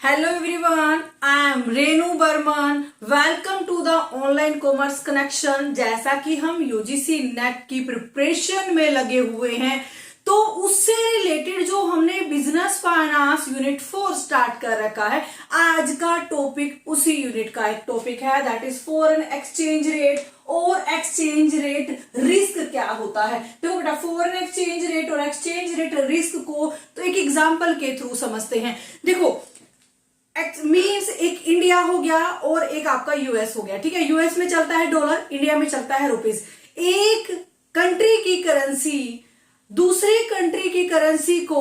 Hello everyone, I am Renu Burman. Welcome to the online commerce connection. जैसा कि हम UGC net की preparation में लगे हुए हैं, तो उससे रिलेटेड जो हमने बिजनेस फाइनेंस यूनिट 4 स्टार्ट कर रखा है, आज का टॉपिक उसी यूनिट का एक टॉपिक है, that is foreign exchange rate और एक्सचेंज रेट रिस्क क्या होता है। देखो बेटा, फॉरेन एक्सचेंज रेट और एक्सचेंज रेट रिस्क को तो एक एग्जांपल के थ्रू समझते हैं। देखो, मीन्स एक इंडिया हो गया और एक आपका यूएस हो गया, ठीक है। यूएस में चलता है डॉलर, इंडिया में चलता है रुपीज। एक कंट्री की करेंसी दूसरी कंट्री की करेंसी को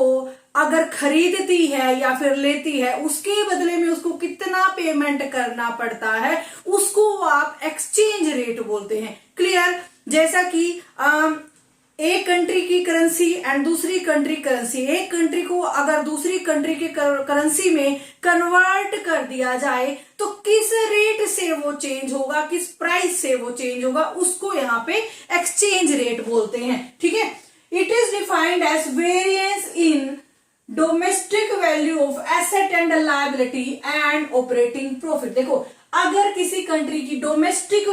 अगर खरीदती है या फिर लेती है, उसके बदले में उसको कितना पेमेंट करना पड़ता है, उसको आप एक्सचेंज रेट बोलते हैं। क्लियर? जैसा कि एक कंट्री की करेंसी एंड दूसरी कंट्री करेंसी, एक कंट्री को अगर दूसरी कंट्री की करेंसी में कन्वर्ट कर दिया जाए तो किस रेट से वो चेंज होगा, किस प्राइस से वो चेंज होगा, उसको यहाँ पे एक्सचेंज रेट बोलते हैं। ठीक है। It is defined as variance in domestic value of asset and liability and operating profit. देखो, अगर किसी कंट्री की डोमेस्टिक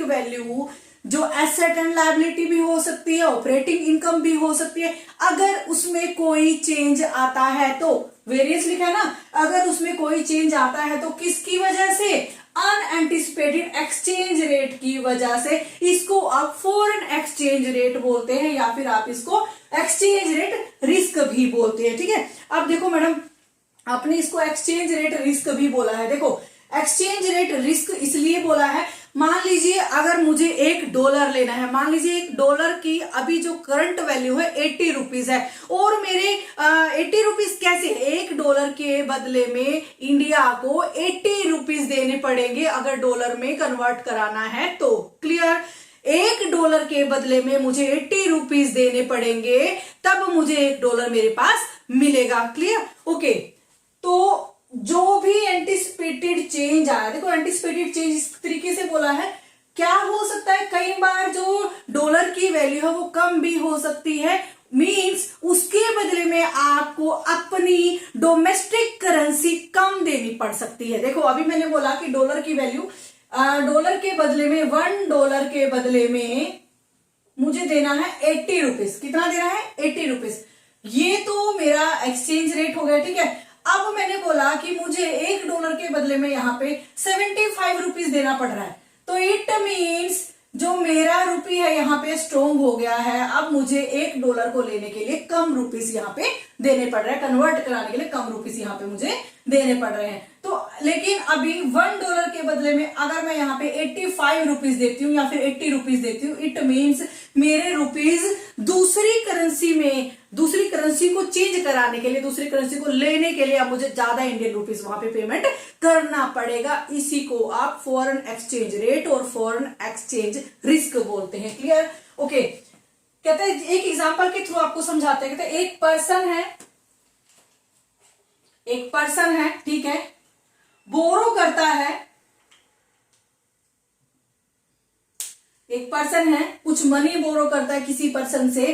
वैल्यू जो एसेट एंड लायबिलिटी भी हो सकती है, ऑपरेटिंग इनकम भी हो सकती है, अगर उसमें कोई चेंज आता है तो वेरिएंस लिखा है ना, अगर उसमें कोई चेंज आता है तो किसकी वजह से? अनएंटिसिपेटेड एक्सचेंज रेट की वजह से। इसको आप फॉरेन एक्सचेंज रेट बोलते हैं या फिर आप इसको एक्सचेंज रेट रिस्क भी बोलते हैं। ठीक है। अब देखो मैडम, आपने इसको एक्सचेंज रेट रिस्क भी बोला है। देखो, एक्सचेंज रेट रिस्क इसलिए बोला है, मान लीजिए अगर मुझे $1 लेना है, मान लीजिए $1 की अभी जो करंट वैल्यू है 80 रुपीज है, और मेरे 80 रुपीज कैसे? $1 के बदले में इंडिया को 80 रुपीज देने पड़ेंगे अगर डॉलर में कन्वर्ट कराना है तो। क्लियर? $1 के बदले में मुझे 80 रुपीज देने पड़ेंगे, तब मुझे $1 मेरे पास मिलेगा। क्लियर? ओके। तो जो भी एंटिसिपेटेड चेंज आया, देखो एंटिसिपेटेड चेंज इस तरीके से बोला है, क्या हो सकता है, कई बार जो डॉलर की वैल्यू है वो कम भी हो सकती है, मींस उसके बदले में आपको अपनी डोमेस्टिक करेंसी कम देनी पड़ सकती है। देखो, अभी मैंने बोला कि डॉलर की वैल्यू, डॉलर के बदले में $1 के बदले में मुझे देना है 80 रुपीज। कितना देना है? 80 रुपीज। ये तो मेरा एक्सचेंज रेट हो गया। ठीक है। अब मैंने बोला कि मुझे $1 के बदले में यहाँ पे 75 रुपीज देना पड़ रहा है, तो इट मीन्स जो मेरा रुपी है यहाँ पे स्ट्रोंग हो गया है। अब मुझे $1 को लेने के लिए कम रुपीस यहाँ पे देने पड़ रहे हैं, कन्वर्ट कराने के लिए कम रुपीस यहाँ पे मुझे देने पड़ रहे हैं। तो लेकिन अभी $1 के बदले में अगर मैं यहाँ पे 85 रुपीज देती हूँ या फिर 80 रुपीज देती हूँ, इट मीन्स मेरे रुपीज दूसरी करेंसी को चेंज कराने के लिए, दूसरी करेंसी को लेने के लिए अब मुझे ज्यादा इंडियन रुपीज वहां पे पेमेंट करना पड़ेगा। इसी को आप फॉरेन एक्सचेंज रेट और फॉरेन एक्सचेंज रिस्क बोलते हैं। क्लियर? ओके। कहते हैं, एक एग्जांपल के थ्रू आपको समझाते हैं। कहते हैं, एक पर्सन है, ठीक है, बोरो करता है, एक पर्सन है, कुछ मनी बोरो करता है किसी पर्सन से,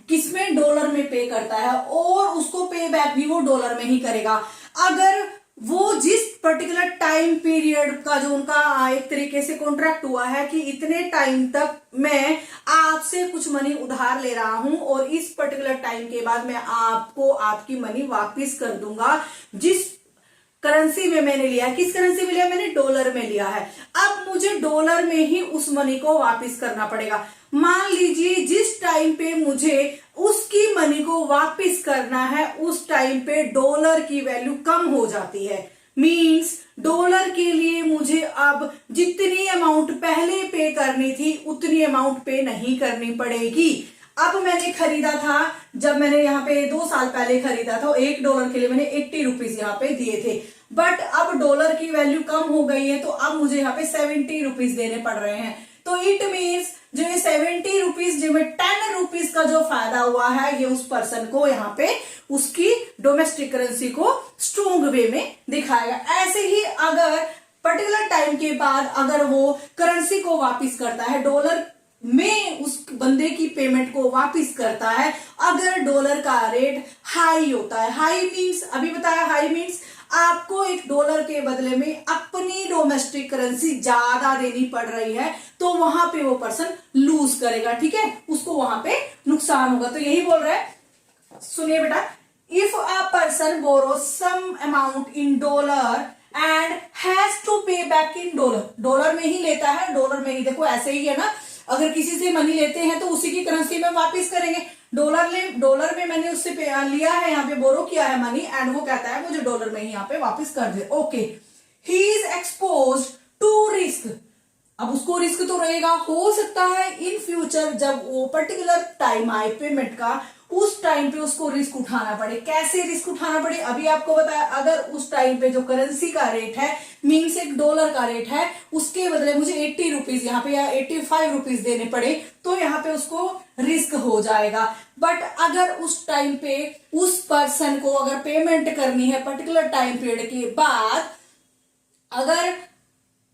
किसमें? डॉलर में पे करता है, और उसको पे बैक भी वो डॉलर में ही करेगा। अगर वो जिस पर्टिकुलर टाइम पीरियड का जो उनका एक तरीके से कॉन्ट्रैक्ट हुआ है कि इतने टाइम तक मैं आपसे कुछ मनी उधार ले रहा हूं और इस पर्टिकुलर टाइम के बाद मैं आपको आपकी मनी वापस कर दूंगा, जिस करेंसी में मैंने लिया, किस करेंसी में लिया? मैंने डॉलर में लिया है। अब मुझे डॉलर में ही उस मनी को वापस करना पड़ेगा। मान लीजिए जिस टाइम पे मुझे उसकी मनी को वापस करना है, उस टाइम पे डॉलर की वैल्यू कम हो जाती है, मींस डॉलर के लिए मुझे अब जितनी अमाउंट पहले पे करनी थी उतनी अमाउंट पे नहीं करनी पड़ेगी। अब मैंने खरीदा था, जब मैंने यहाँ पे 2 साल पहले खरीदा था, $1 के लिए मैंने 80 रुपीज यहाँ पे दिए थे, बट अब डॉलर की वैल्यू कम हो गई है, तो अब मुझे यहाँ पे 70 रुपीज देने पड़ रहे हैं। तो इट मीन्स जो ये 70 रुपीज, जो 10 रुपीज का जो फायदा हुआ है, ये उस पर्सन को यहाँ पे उसकी डोमेस्टिक करेंसी को स्ट्रोंग वे में दिखाएगा। ऐसे ही अगर पर्टिकुलर टाइम के बाद अगर वो करेंसी को वापिस करता है, डॉलर में उस बंदे की पेमेंट को वापस करता है अगर डॉलर का रेट हाई होता है। हाई मीन्स अभी बताया, हाई मीन्स आपको $1 के बदले में अपनी डोमेस्टिक करेंसी ज्यादा देनी पड़ रही है, तो वहां पे वो पर्सन लूज करेगा, ठीक है, उसको वहां पे नुकसान होगा। तो यही बोल रहा है, सुनिए बेटा, if a person borrow some amount in dollar and has to pay back in dollar, dollar में ही लेता है, डॉलर में ही, देखो ऐसे ही है ना, अगर किसी से मनी लेते हैं तो उसी की करेंसी में वापस करेंगे। डॉलर में मैंने उससे लिया है, यहाँ पे बोरो किया है मनी, एंड वो कहता है मुझे डॉलर में ही यहाँ पे वापस कर दे। Okay, he is expose to risk, अब उसको रिस्क तो रहेगा, हो सकता है इन फ्यूचर जब वो पर्टिकुलर टाइम आए पेमेंट का, उस टाइम पे उसको रिस्क उठाना पड़े। कैसे रिस्क उठाना पड़े, अभी आपको बताया, अगर उस टाइम पे जो करेंसी का रेट है, मीन्स $1 का रेट है, उसके बदले मुझे 80 रुपीज यहाँ पे या 85 रुपीज देने पड़े, तो यहाँ पे उसको रिस्क हो जाएगा। बट अगर उस टाइम पे उस पर्सन को अगर पेमेंट करनी है पर्टिकुलर टाइम पीरियड के बाद, अगर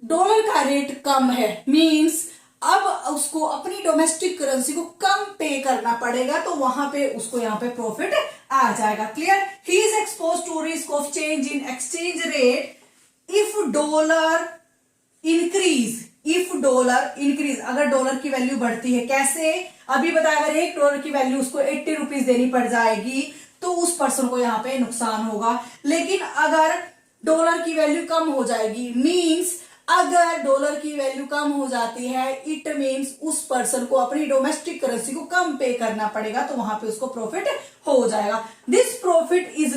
डॉलर का रेट कम है, मीन्स अब उसको अपनी डोमेस्टिक करेंसी को कम पे करना पड़ेगा, तो वहां पे उसको यहाँ पे प्रॉफिट आ जाएगा। Clear, he is expose to risk of change in exchange rate if dollar increase, if dollar increase, अगर डॉलर की वैल्यू बढ़ती है। कैसे, अभी बताया, अगर $1 की वैल्यू उसको 80 रुपीज देनी पड़ जाएगी तो उस पर्सन को यहाँ पे नुकसान होगा। लेकिन अगर डॉलर की वैल्यू कम हो जाएगी, मीन्स अगर डॉलर की वैल्यू कम हो जाती है, इट मीन्स उस पर्सन को अपनी डोमेस्टिक करेंसी को कम पे करना पड़ेगा, तो वहां पे उसको प्रॉफिट हो जाएगा। दिस प्रॉफिट इज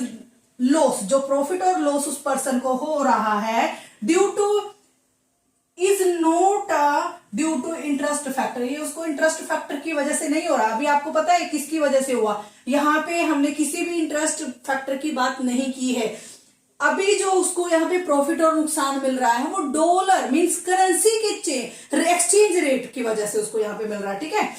लॉस, जो प्रॉफिट और लॉस उस पर्सन को हो रहा है, due to is not due to interest factor, ये उसको इंटरेस्ट फैक्टर की वजह से नहीं हो रहा। अभी आपको पता है किसकी वजह से हुआ, यहाँ पे हमने किसी भी इंटरेस्ट फैक्टर की बात नहीं की है। अभी जो उसको यहाँ पे प्रॉफिट और नुकसान मिल रहा है वो डॉलर मींस करेंसी के एक्सचेंज रेट की वजह से उसको यहाँ पे मिल रहा है, ठीक है।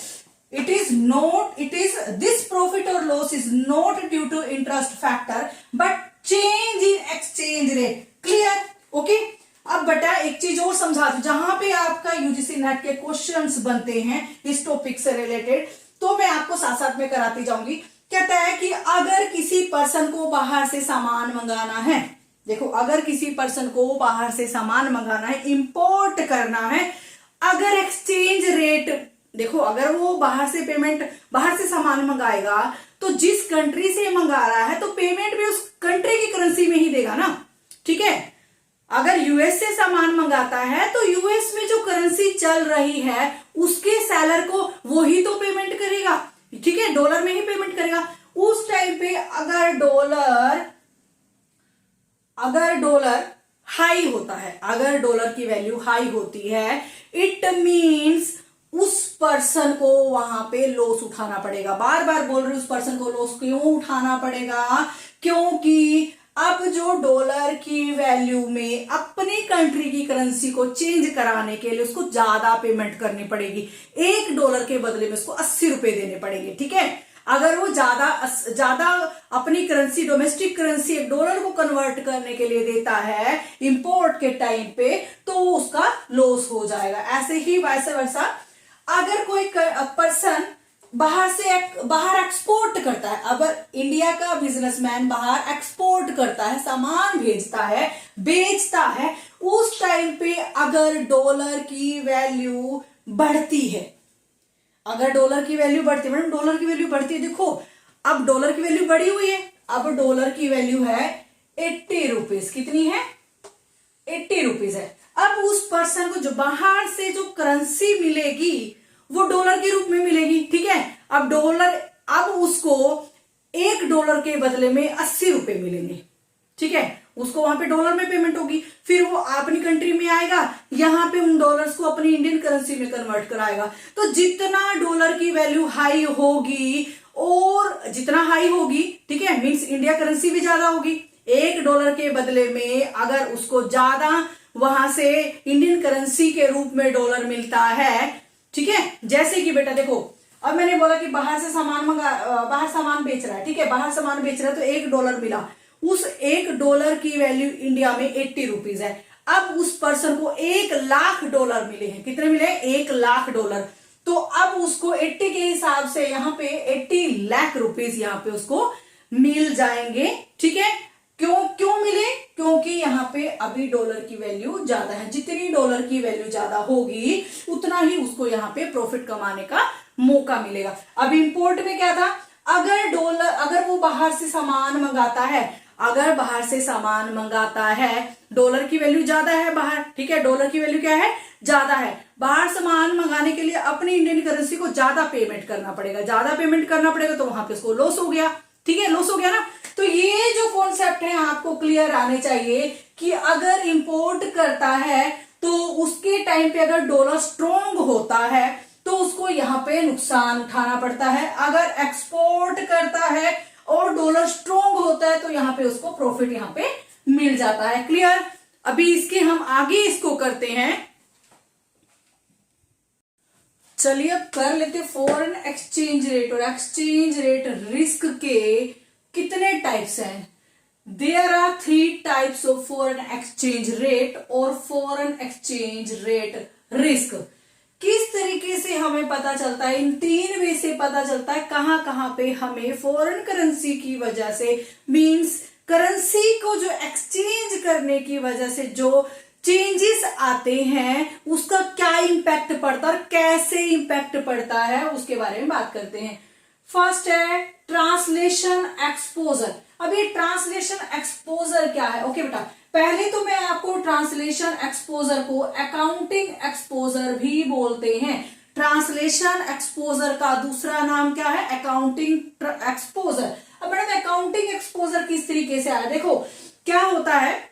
इट इज दिस प्रॉफिट और loss is not due to interest factor but change in exchange rate. Clear, okay. अब बेटा एक चीज और समझा दू, जहां पे आपका यूजीसी नेट के क्वेश्चंस बनते हैं इस टॉपिक से रिलेटेड, तो मैं आपको साथ साथ में कराती जाऊंगी। कहता है कि अगर किसी पर्सन को बाहर से सामान मंगाना है, देखो अगर किसी पर्सन को बाहर से सामान मंगाना है, इंपोर्ट करना है, अगर एक्सचेंज रेट, देखो अगर वो बाहर से सामान मंगाएगा तो जिस कंट्री से मंगा रहा है तो पेमेंट भी उस कंट्री की करेंसी में ही देगा ना, ठीक है। अगर यूएस से सामान मंगाता है तो यूएस में जो करेंसी चल रही है उसके सेलर को वो ही तो पेमेंट करेगा, ठीक है, डॉलर में ही पेमेंट करेगा। उस टाइम पे अगर डॉलर हाई होता है, अगर डॉलर की वैल्यू हाई होती है, इट मींस उस पर्सन को वहां पे लॉस उठाना पड़ेगा। बार बार बोल रही हूं, उस पर्सन को लॉस क्यों उठाना पड़ेगा, क्योंकि अब जो डॉलर की वैल्यू में अपनी कंट्री की करेंसी को चेंज कराने के लिए उसको ज्यादा पेमेंट करनी पड़ेगी। $1 के बदले में उसको 80 रुपए देने पड़ेंगे, ठीक है। अगर वो ज्यादा अपनी करेंसी, डोमेस्टिक करेंसी $1 को कन्वर्ट करने के लिए देता है इंपोर्ट के टाइम पे, तो उसका लॉस हो जाएगा। ऐसे ही वैसे वैसा अगर कोई पर्सन बाहर एक्सपोर्ट करता है, अगर इंडिया का बिजनेसमैन बाहर एक्सपोर्ट करता है, सामान भेजता है, बेचता है, उस टाइम पे अगर डॉलर की वैल्यू बढ़ती है, अगर डॉलर की वैल्यू बढ़ती है, मैडम डॉलर की वैल्यू बढ़ती है, देखो अब डॉलर की वैल्यू बढ़ी हुई है, अब डॉलर की वैल्यू है 80 रुपीज, कितनी है, 80 रुपीज है। अब उस पर्सन को जो बाहर से जो करेंसी मिलेगी वो डॉलर के रूप में मिलेगी, ठीक है। अब उसको $1 के बदले में 80 रुपए मिलेंगे, ठीक है, उसको वहां पे डॉलर में पेमेंट होगी, फिर वो अपनी कंट्री में आएगा, यहां पे उन डॉलर्स को अपनी इंडियन करेंसी में कन्वर्ट कराएगा। तो जितना डॉलर की वैल्यू हाई होगी और जितना हाई होगी, ठीक है, मींस इंडिया करेंसी भी ज्यादा होगी, $1 के बदले में अगर उसको ज्यादा वहां से इंडियन करेंसी के रूप में डॉलर मिलता है, ठीक है। जैसे कि बेटा देखो, अब मैंने बोला कि बाहर सामान बेच रहा है, ठीक है, बाहर सामान बेच रहा है तो $1 मिला, उस $1 की वैल्यू इंडिया में 80 रुपीज है। अब उस पर्सन को $1,00,000 मिले हैं, कितने मिले, $1,00,000। तो अब उसको 80 के हिसाब से यहाँ पे 80 लाख रुपीज यहाँ पे उसको मिल जाएंगे। ठीक है, क्यों क्यों मिले? क्योंकि यहाँ पे अभी डॉलर की वैल्यू ज्यादा है, जितनी डॉलर की वैल्यू ज्यादा होगी उतना ही उसको यहाँ पे प्रॉफिट कमाने का मौका मिलेगा। अब इंपोर्ट में क्या था, अगर वो बाहर से सामान मंगाता है, अगर बाहर से सामान मंगाता है, डॉलर की वैल्यू ज्यादा है बाहर, ठीक है, डॉलर की वैल्यू क्या है, ज्यादा है, बाहर सामान मंगाने के लिए अपनी इंडियन करेंसी को ज्यादा पेमेंट करना पड़ेगा, ज्यादा पेमेंट करना पड़ेगा तो वहां पे उसको लॉस हो गया। ठीक है, लॉस हो गया ना। तो ये जो कॉन्सेप्ट है आपको क्लियर आने चाहिए कि अगर इंपोर्ट करता है तो उसके टाइम पे अगर डॉलर स्ट्रॉन्ग होता है तो उसको यहाँ पे नुकसान उठाना पड़ता है, अगर एक्सपोर्ट करता है और डॉलर स्ट्रॉन्ग होता है तो यहाँ पे उसको प्रॉफिट यहाँ पे मिल जाता है। क्लियर? अभी इसके हम आगे इसको करते हैं। चलिए अब कर लेते फॉरेन एक्सचेंज रेट और एक्सचेंज रेट रिस्क के कितने टाइप्स हैं। There are 3 types of foreign exchange rate और फॉरेन एक्सचेंज रेट रिस्क। किस तरीके से हमें पता चलता है, इन 3 वे से पता चलता है कहां कहां पे हमें फॉरेन करेंसी की वजह से, मींस करेंसी को जो एक्सचेंज करने की वजह से जो चेंजेस आते हैं उसका क्या इंपैक्ट पड़ता है और कैसे इंपैक्ट पड़ता है उसके बारे में बात करते हैं। फर्स्ट है ट्रांसलेशन एक्सपोजर। अब ये ट्रांसलेशन एक्सपोजर क्या है? ओके बेटा, पहले तो मैं आपको ट्रांसलेशन एक्सपोजर को अकाउंटिंग एक्सपोजर भी बोलते हैं। ट्रांसलेशन एक्सपोजर का दूसरा नाम क्या है? Accounting exposure. अब मैडम अकाउंटिंग एक्सपोजर किस तरीके से आया? देखो क्या होता है,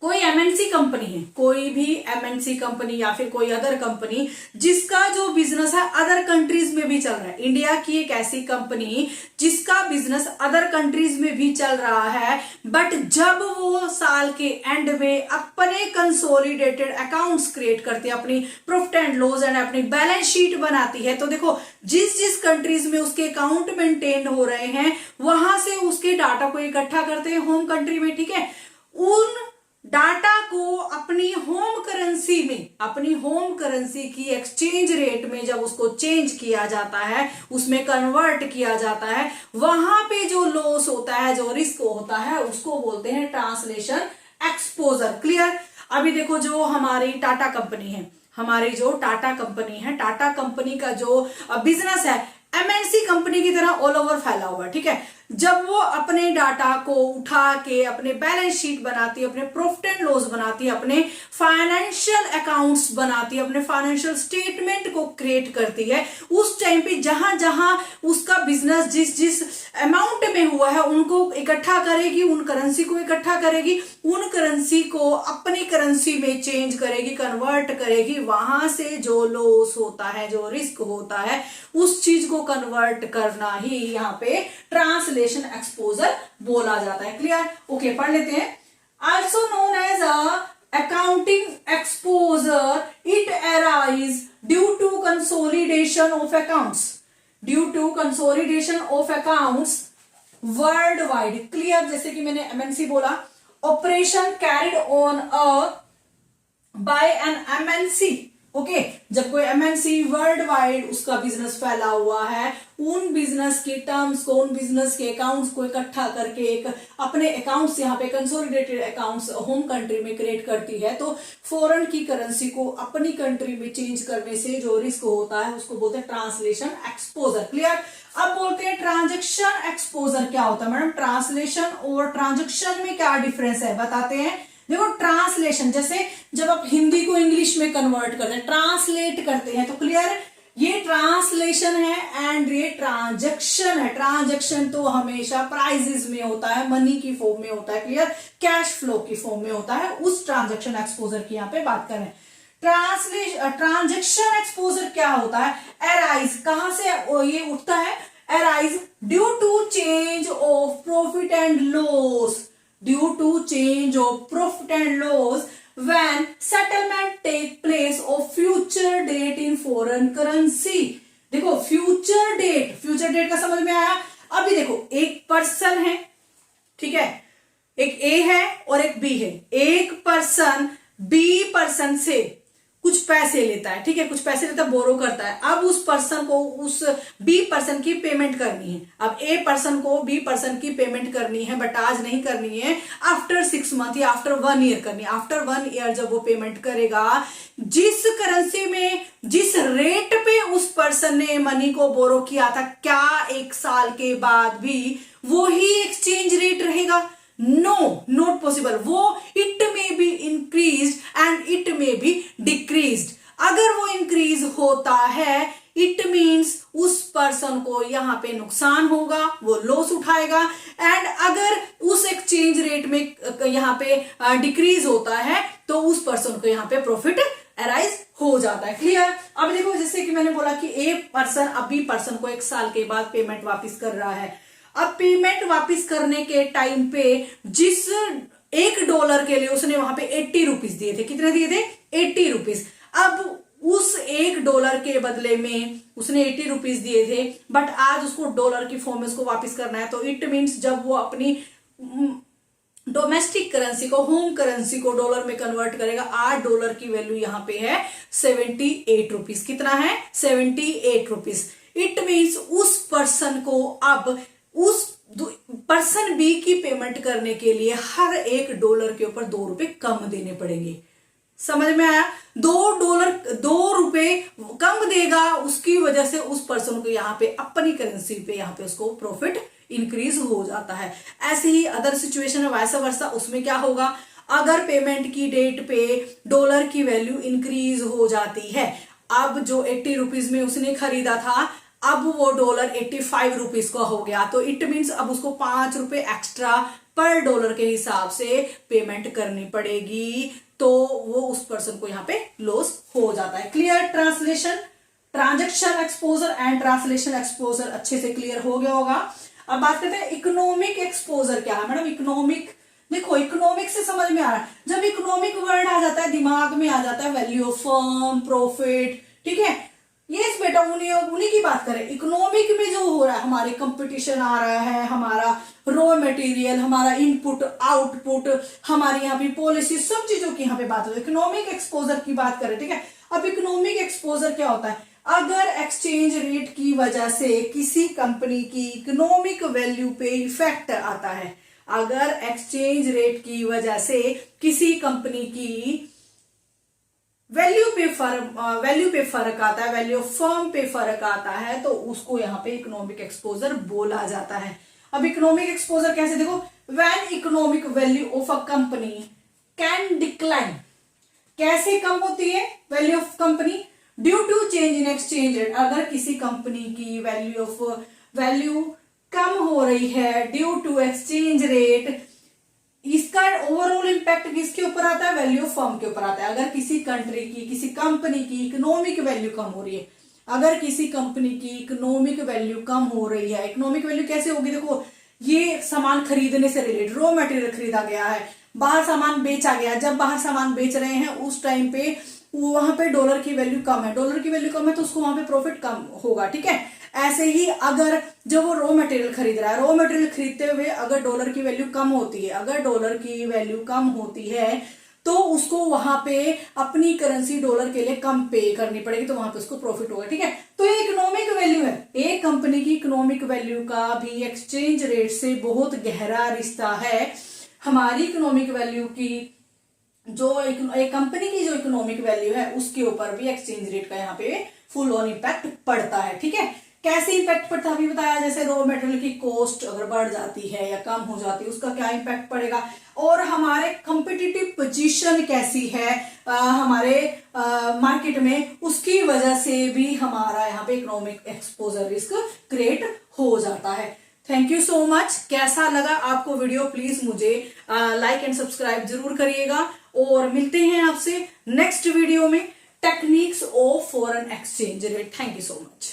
कोई एमएनसी कंपनी है, कोई भी एमएनसी कंपनी या फिर कोई अदर कंपनी जिसका जो बिजनेस है अदर कंट्रीज में भी चल रहा है। इंडिया की एक ऐसी कंपनी जिसका बिजनेस अदर कंट्रीज में भी चल रहा है, बट जब वो साल के एंड में अपने कंसोलिडेटेड अकाउंट्स क्रिएट करती है, अपनी प्रॉफिट एंड लॉस एंड अपनी बैलेंस शीट बनाती है, तो देखो जिस जिस कंट्रीज में उसके अकाउंट मेंटेन हो रहे हैं वहां से उसके डाटा को इकट्ठा करते हैं होम कंट्री में। ठीक है, उन डाटा को अपनी होम करेंसी में, अपनी होम करेंसी की एक्सचेंज रेट में जब उसको चेंज किया जाता है, उसमें कन्वर्ट किया जाता है, वहां पे जो लॉस होता है, जो रिस्क होता है, उसको बोलते हैं ट्रांसलेशन एक्सपोजर। क्लियर? अभी देखो जो हमारी टाटा कंपनी है, हमारी जो टाटा कंपनी है, टाटा कंपनी का जो बिजनेस है एमएनसी कंपनी की तरह ऑल ओवर फैला हुआ है। ठीक है, जब वो अपने डाटा को उठा के अपने बैलेंस शीट बनाती है, अपने प्रॉफिट एंड लॉस बनाती है, अपने फाइनेंशियल अकाउंट्स बनाती है, अपने फाइनेंशियल स्टेटमेंट को क्रिएट करती है, उस टाइम पे जहां जहां उसका बिजनेस जिस जिस अमाउंट में हुआ है उनको इकट्ठा करेगी, उन करेंसी को इकट्ठा करेगी, उन करेंसी को अपनी करेंसी में चेंज करेगी, कन्वर्ट करेगी, वहां से जो लॉस होता है, जो रिस्क होता है, उस चीज को कन्वर्ट करना ही यहाँ पे ट्रांसलेशन एक्सपोजर बोला जाता है। क्लियर? ओके, पढ़ लेते हैं। Also known as accounting exposure, it arise due to consolidation of accounts, due to consolidation of accounts world wide. Clear? जैसे कि मैंने एमएनसी बोला, operation carried on by an MNC. Okay, जब कोई एमएनसी वर्ल्ड वाइड उसका business फैला हुआ है, उन बिजनेस के टर्म्स को, उन बिजनेस के अकाउंट्स को इकट्ठा करके एक अपने अकाउंट्स यहाँ पे कंसोलिडेटेड अकाउंट्स होम कंट्री में क्रिएट करती है, तो फॉरेन की करेंसी को अपनी कंट्री में चेंज करने से जो रिस्क होता है उसको बोलते हैं ट्रांसलेशन एक्सपोजर। क्लियर? अब बोलते हैं ट्रांजेक्शन एक्सपोजर क्या होता है। मैडम ट्रांसलेशन और ट्रांजेक्शन में क्या डिफरेंस है बताते हैं। देखो ट्रांसलेशन, जैसे जब आप हिंदी को इंग्लिश में कन्वर्ट करते हैं, ट्रांसलेट करते हैं, तो क्लियर ये ट्रांसलेशन है एंड ये ट्रांजैक्शन है। ट्रांजैक्शन तो हमेशा प्राइजेस में होता है, मनी की फॉर्म में होता है, क्लियर, कैश फ्लो की फॉर्म में होता है, उस ट्रांजैक्शन एक्सपोजर की यहाँ पे बात करें। ट्रांजैक्शन एक्सपोजर क्या होता है? अराइज, कहां से ये उठता है? Arise due to change of profit and loss, due to change of profit and loss when settlement take place of future date in foreign currency। देखो फ्यूचर डेट, फ्यूचर डेट का समझ में आया? अभी देखो एक पर्सन है, ठीक है, एक ए है और एक बी है। एक पर्सन बी पर्सन से कुछ पैसे लेता है, ठीक है, कुछ पैसे लेता है, बोरो करता है। अब उस पर्सन को उस बी पर्सन की पेमेंट करनी है। अब ए पर्सन को बी पर्सन की पेमेंट करनी है, बट आज नहीं करनी है, आफ्टर 6 मंथ या आफ्टर 1 ईयर करनी है। आफ्टर 1 ईयर जब वो पेमेंट करेगा, जिस करेंसी में, जिस रेट पे उस पर्सन ने मनी को बोरो किया था, क्या 1 साल के बाद भी वो ही एक्सचेंज रेट रहेगा? No, not possible. वो it may be increase and it may be decrease. अगर वो इंक्रीज होता है, इट मीन्स उस पर्सन को यहां पे नुकसान होगा, वो लॉस उठाएगा। एंड अगर उस एक्सचेंज रेट में यहां पे डिक्रीज होता है, तो उस पर्सन को यहां पे प्रॉफिट अराइज हो जाता है। क्लियर? अब देखो, जैसे कि मैंने बोला कि ए पर्सन अब बी पर्सन को 1 साल के बाद पेमेंट वापस कर रहा है। अब पेमेंट वापस करने के टाइम पे जिस $1 के लिए उसने वहां पे 80 रुपीज दिए थे, कितने दिए थे? 80 रुपीज। अब उस $1 के बदले में उसने 80 रुपीज दिए थे, बट आज उसको डॉलर की फॉर्म में उसको वापस करना है। तो इट मीन्स जब वो अपनी डोमेस्टिक करेंसी को, होम करेंसी को डॉलर में कन्वर्ट करेगा, $8 की वैल्यू यहां पे है 78 रुपीज। कितना है? 78 रुपीज। इट मीन्स उस पर्सन को अब उस पर्सन बी की पेमेंट करने के लिए हर $1 के ऊपर $2 कम देने पड़ेंगे। समझ में आया? $2 कम देगा, उसकी वजह से उस पर्सन को यहाँ पे अपनी करेंसी पे यहाँ पे उसको प्रॉफिट इंक्रीज हो जाता है। ऐसे ही अदर सिचुएशन है वैसा वर्सा, उसमें क्या होगा? अगर पेमेंट की डेट पे डॉलर की वैल्यू इंक्रीज हो जाती है, अब जो 80 रुपीज में उसने खरीदा था, अब वो डॉलर 85 रुपीज का हो गया, तो इट मीन्स अब उसको ₹5 एक्स्ट्रा पर डॉलर के हिसाब से पेमेंट करनी पड़ेगी। तो वो उस पर्सन को यहाँ पे लॉस हो जाता है। Clear? Translation, transaction exposure and translation exposure अच्छे से क्लियर हो गया होगा। अब बात करते हैं इकोनॉमिक एक्सपोजर क्या है। मैडम इकोनॉमिक, देखो इकोनॉमिक से समझ में आ रहा है, जब इकोनॉमिक वर्ड आ जाता है दिमाग में आ जाता है वैल्यू ऑफ फर्म, प्रॉफिट, ठीक है। यस बेटा, उन्हीं की बात करें। इकोनॉमिक में जो हो रहा है, हमारे कंपटीशन आ रहा है, हमारा रॉ मटेरियल, हमारा इनपुट आउटपुट, हमारी यहाँ पे पॉलिसी, सब चीजों की यहाँ पे बात हो रही है। इकोनॉमिक एक्सपोजर की बात करें, ठीक है। अब इकोनॉमिक एक्सपोजर क्या होता है? अगर एक्सचेंज रेट की वजह से किसी कंपनी की इकोनॉमिक वैल्यू पे इफेक्ट आता है, अगर एक्सचेंज रेट की वजह से किसी कंपनी की वैल्यू पे फर्क आता है, वैल्यू ऑफ फर्म पे फर्क आता है, तो उसको यहाँ पे इकोनॉमिक एक्सपोजर बोला जाता है। अब इकोनॉमिक एक्सपोजर कैसे? देखो, when economic value of a company can decline, कैसे कम होती है value of company? Due to change in exchange rate. अगर किसी कंपनी की वैल्यू कम हो रही है ड्यू टू एक्सचेंज रेट, इसका ओवरऑल इंपैक्ट किसके ऊपर आता है? वैल्यू ऑफ फर्म के ऊपर आता है। अगर किसी कंट्री की, किसी कंपनी की इकोनॉमिक वैल्यू कम हो रही है, अगर किसी कंपनी की इकोनॉमिक वैल्यू कम हो रही है, इकोनॉमिक वैल्यू कैसे होगी? देखो, ये सामान खरीदने से रिलेटेड, रॉ मटेरियल खरीदा गया है, बाहर सामान बेचा गया, जब बाहर सामान बेच रहे हैं उस टाइम पे वहां पे डॉलर की वैल्यू कम है, डॉलर की वैल्यू कम है तो उसको वहां पे प्रॉफिट कम होगा, ठीक है। ऐसे ही अगर जब वो रॉ मटेरियल खरीद रहा है, रॉ मटेरियल खरीदते हुए अगर डॉलर की वैल्यू कम होती है, अगर डॉलर की वैल्यू कम होती है तो उसको वहां पे अपनी करेंसी डॉलर के लिए कम पे करनी पड़ेगी, तो वहां पे उसको प्रॉफिट होगा, ठीक है। तो ये इकोनॉमिक वैल्यू है। एक कंपनी की इकोनॉमिक वैल्यू का भी एक्सचेंज रेट से बहुत गहरा रिश्ता है। हमारी इकोनॉमिक वैल्यू की जो एक कंपनी की जो इकोनॉमिक वैल्यू है उसके ऊपर भी एक्सचेंज रेट का यहाँ पे फुल ऑन इम्पैक्ट पड़ता है, ठीक है। कैसे इम्पैक्ट पड़ता है अभी बताया, जैसे रॉ मटेरियल की कॉस्ट अगर बढ़ जाती है या कम हो जाती है उसका क्या इम्पैक्ट पड़ेगा, और हमारे कॉम्पिटिटिव पोजीशन कैसी है हमारे मार्केट में, उसकी वजह से भी हमारा यहाँ पे इकोनॉमिक एक्सपोजर रिस्क क्रिएट हो जाता है। Thank you so much. कैसा लगा आपको वीडियो, प्लीज मुझे लाइक एंड सब्सक्राइब जरूर करिएगा, और मिलते हैं आपसे नेक्स्ट वीडियो में techniques of foreign exchange rate. Thank you so much.